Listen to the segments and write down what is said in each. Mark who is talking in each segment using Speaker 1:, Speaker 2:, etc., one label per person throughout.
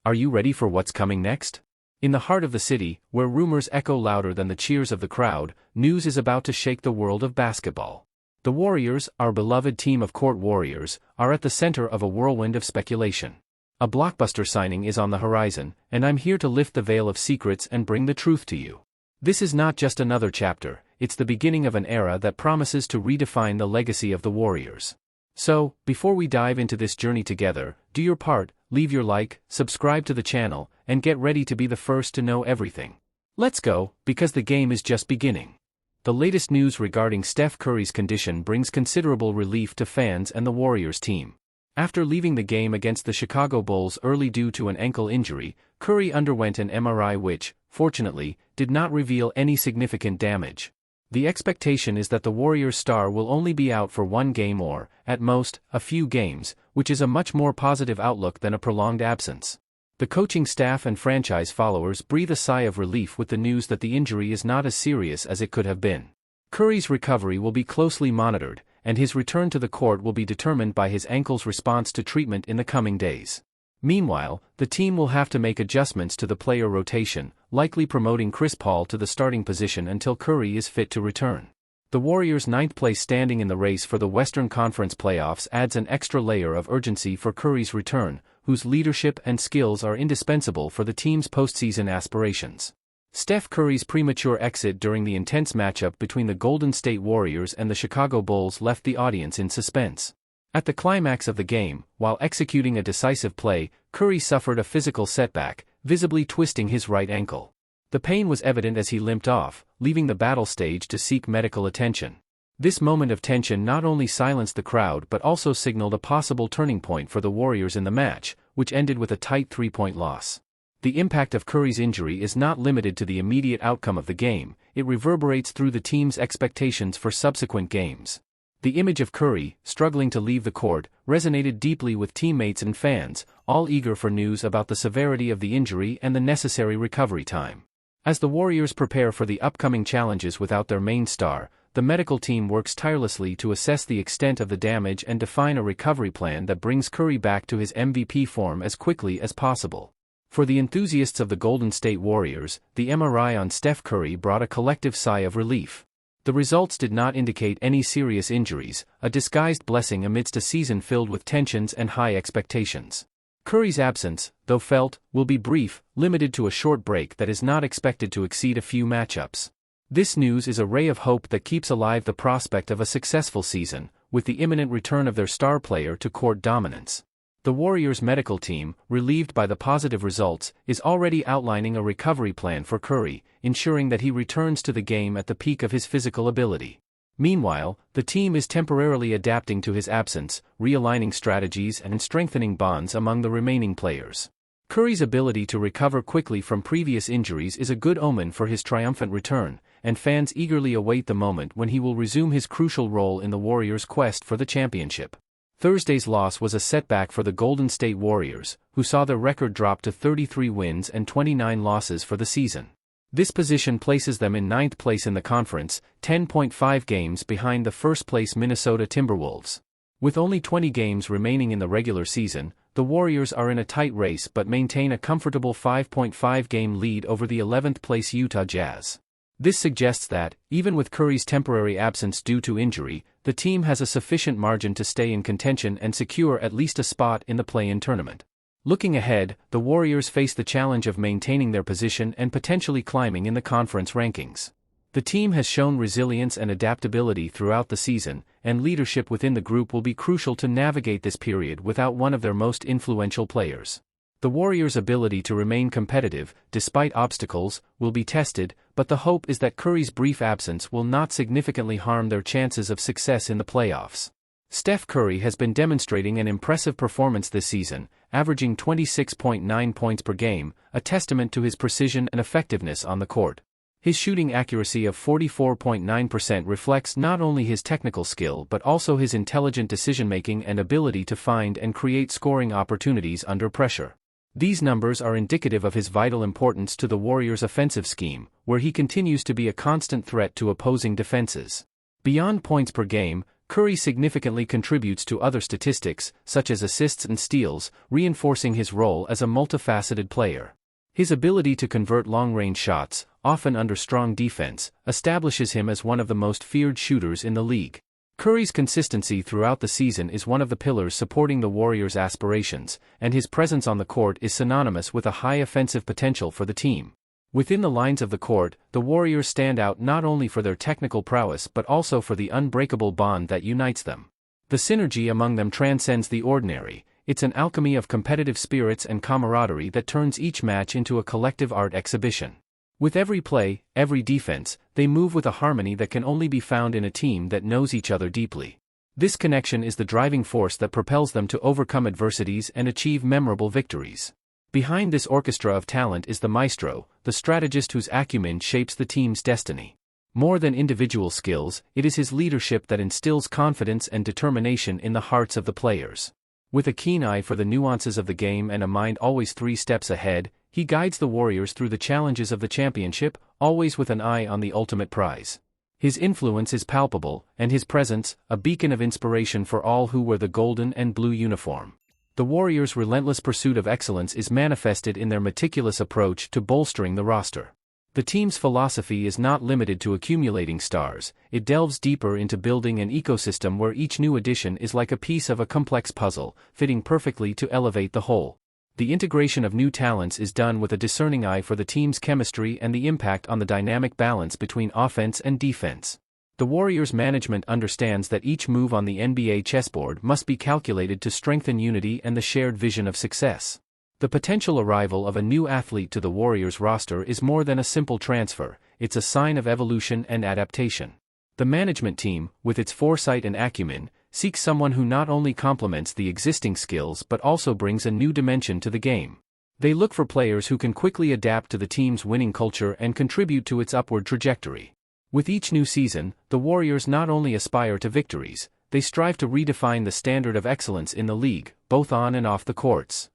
Speaker 1: Are you ready for what's coming next? In the heart of the city, where rumors echo louder than the cheers of the crowd, news is about to shake the world of basketball. The Warriors, our beloved team of court warriors, are at the center of a whirlwind of speculation. A blockbuster signing is on the horizon, and I'm here to lift the veil of secrets and bring the truth to you. This is not just another chapter, it's the beginning of an era that promises to redefine the legacy of the Warriors. So, before we dive into this journey together, do your part, leave your like, subscribe to the channel, and get ready to be the first to know everything. Let's go, because the game is just beginning. The latest news regarding Steph Curry's condition brings considerable relief to fans and the Warriors team. After leaving the game against the Chicago Bulls early due to an ankle injury, Curry underwent an MRI which, fortunately, did not reveal any significant damage. The expectation is that the Warriors star will only be out for one game or, at most, a few games, which is a much more positive outlook than a prolonged absence. The coaching staff and franchise followers breathe a sigh of relief with the news that the injury is not as serious as it could have been. Curry's recovery will be closely monitored, and his return to the court will be determined by his ankle's response to treatment in the coming days. Meanwhile, the team will have to make adjustments to the player rotation, likely promoting Chris Paul to the starting position until Curry is fit to return. The Warriors' ninth place standing in the race for the Western Conference playoffs adds an extra layer of urgency for Curry's return, whose leadership and skills are indispensable for the team's postseason aspirations. Steph Curry's premature exit during the intense matchup between the Golden State Warriors and the Chicago Bulls left the audience in suspense. At the climax of the game, while executing a decisive play, Curry suffered a physical setback, visibly twisting his right ankle. The pain was evident as he limped off, leaving the battle stage to seek medical attention. This moment of tension not only silenced the crowd but also signaled a possible turning point for the Warriors in the match, which ended with a tight 3-point loss. The impact of Curry's injury is not limited to the immediate outcome of the game, it reverberates through the team's expectations for subsequent games. The image of Curry, struggling to leave the court, resonated deeply with teammates and fans, all eager for news about the severity of the injury and the necessary recovery time. As the Warriors prepare for the upcoming challenges without their main star, the medical team works tirelessly to assess the extent of the damage and define a recovery plan that brings Curry back to his MVP form as quickly as possible. For the enthusiasts of the Golden State Warriors, the MRI on Steph Curry brought a collective sigh of relief. The results did not indicate any serious injuries, a disguised blessing amidst a season filled with tensions and high expectations. Curry's absence, though felt, will be brief, limited to a short break that is not expected to exceed a few matchups. This news is a ray of hope that keeps alive the prospect of a successful season, with the imminent return of their star player to court dominance. The Warriors' medical team, relieved by the positive results, is already outlining a recovery plan for Curry, ensuring that he returns to the game at the peak of his physical ability. Meanwhile, the team is temporarily adapting to his absence, realigning strategies and strengthening bonds among the remaining players. Curry's ability to recover quickly from previous injuries is a good omen for his triumphant return, and fans eagerly await the moment when he will resume his crucial role in the Warriors' quest for the championship. Thursday's loss was a setback for the Golden State Warriors, who saw their record drop to 33 wins and 29 losses for the season. This position places them in ninth place in the conference, 10.5 games behind the first-place Minnesota Timberwolves. With only 20 games remaining in the regular season, the Warriors are in a tight race but maintain a comfortable 5.5-game lead over the 11th-place Utah Jazz. This suggests that, even with Curry's temporary absence due to injury, the team has a sufficient margin to stay in contention and secure at least a spot in the play-in tournament. Looking ahead, the Warriors face the challenge of maintaining their position and potentially climbing in the conference rankings. The team has shown resilience and adaptability throughout the season, and leadership within the group will be crucial to navigate this period without one of their most influential players. The Warriors' ability to remain competitive, despite obstacles, will be tested, but the hope is that Curry's brief absence will not significantly harm their chances of success in the playoffs. Steph Curry has been demonstrating an impressive performance this season, averaging 26.9 points per game, a testament to his precision and effectiveness on the court. His shooting accuracy of 44.9% reflects not only his technical skill but also his intelligent decision-making and ability to find and create scoring opportunities under pressure. These numbers are indicative of his vital importance to the Warriors' offensive scheme, where he continues to be a constant threat to opposing defenses. Beyond points per game, Curry significantly contributes to other statistics, such as assists and steals, reinforcing his role as a multifaceted player. His ability to convert long-range shots, often under strong defense, establishes him as one of the most feared shooters in the league. Curry's consistency throughout the season is one of the pillars supporting the Warriors' aspirations, and his presence on the court is synonymous with a high offensive potential for the team. Within the lines of the court, the Warriors stand out not only for their technical prowess but also for the unbreakable bond that unites them. The synergy among them transcends the ordinary. It's an alchemy of competitive spirits and camaraderie that turns each match into a collective art exhibition. With every play, every defense, they move with a harmony that can only be found in a team that knows each other deeply. This connection is the driving force that propels them to overcome adversities and achieve memorable victories. Behind this orchestra of talent is the maestro, the strategist whose acumen shapes the team's destiny. More than individual skills, it is his leadership that instills confidence and determination in the hearts of the players. With a keen eye for the nuances of the game and a mind always 3 steps ahead, he guides the Warriors through the challenges of the championship, always with an eye on the ultimate prize. His influence is palpable, and his presence, a beacon of inspiration for all who wear the golden and blue uniform. The Warriors' relentless pursuit of excellence is manifested in their meticulous approach to bolstering the roster. The team's philosophy is not limited to accumulating stars, it delves deeper into building an ecosystem where each new addition is like a piece of a complex puzzle, fitting perfectly to elevate the whole. The integration of new talents is done with a discerning eye for the team's chemistry and the impact on the dynamic balance between offense and defense. The Warriors' management understands that each move on the NBA chessboard must be calculated to strengthen unity and the shared vision of success. The potential arrival of a new athlete to the Warriors roster is more than a simple transfer, it's a sign of evolution and adaptation. The management team, with its foresight and acumen, seeks someone who not only complements the existing skills but also brings a new dimension to the game. They look for players who can quickly adapt to the team's winning culture and contribute to its upward trajectory. With each new season, the Warriors not only aspire to victories, they strive to redefine the standard of excellence in the league, both on and off the courts.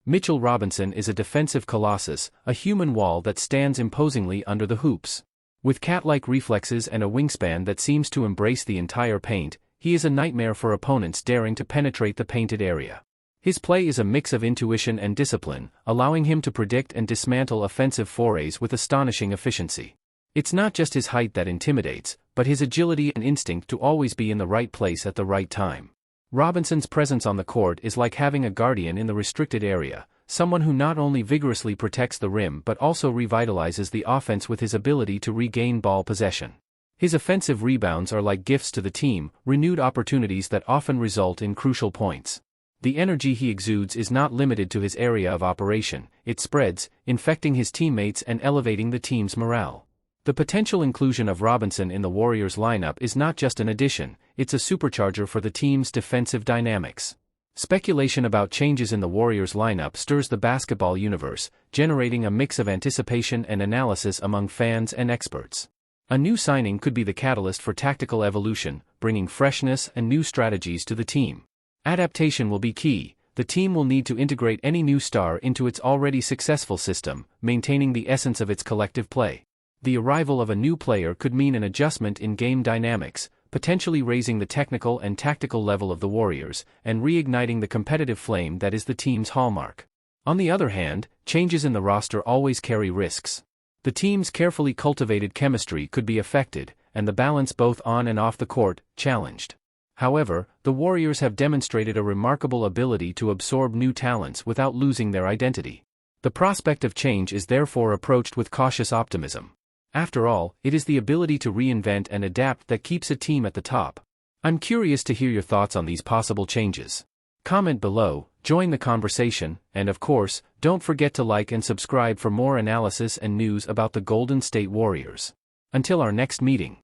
Speaker 1: Mitchell Robinson is a defensive colossus, a human wall that stands imposingly under the hoops. With cat-like reflexes and a wingspan that seems to embrace the entire paint, he is a nightmare for opponents daring to penetrate the painted area. His play is a mix of intuition and discipline, allowing him to predict and dismantle offensive forays with astonishing efficiency. It's not just his height that intimidates, but his agility and instinct to always be in the right place at the right time. Robinson's presence on the court is like having a guardian in the restricted area, someone who not only vigorously protects the rim but also revitalizes the offense with his ability to regain ball possession. His offensive rebounds are like gifts to the team, renewed opportunities that often result in crucial points. The energy he exudes is not limited to his area of operation, it spreads, infecting his teammates and elevating the team's morale. The potential inclusion of Robinson in the Warriors lineup is not just an addition, it's a supercharger for the team's defensive dynamics. Speculation about changes in the Warriors lineup stirs the basketball universe, generating a mix of anticipation and analysis among fans and experts. A new signing could be the catalyst for tactical evolution, bringing freshness and new strategies to the team. Adaptation will be key. The team will need to integrate any new star into its already successful system, maintaining the essence of its collective play. The arrival of a new player could mean an adjustment in game dynamics, potentially raising the technical and tactical level of the Warriors, and reigniting the competitive flame that is the team's hallmark. On the other hand, changes in the roster always carry risks. The team's carefully cultivated chemistry could be affected, and the balance both on and off the court, challenged. However, the Warriors have demonstrated a remarkable ability to absorb new talents without losing their identity. The prospect of change is therefore approached with cautious optimism. After all, it is the ability to reinvent and adapt that keeps a team at the top. I'm curious to hear your thoughts on these possible changes. Comment below, join the conversation, and of course, don't forget to like and subscribe for more analysis and news about the Golden State Warriors. Until our next meeting.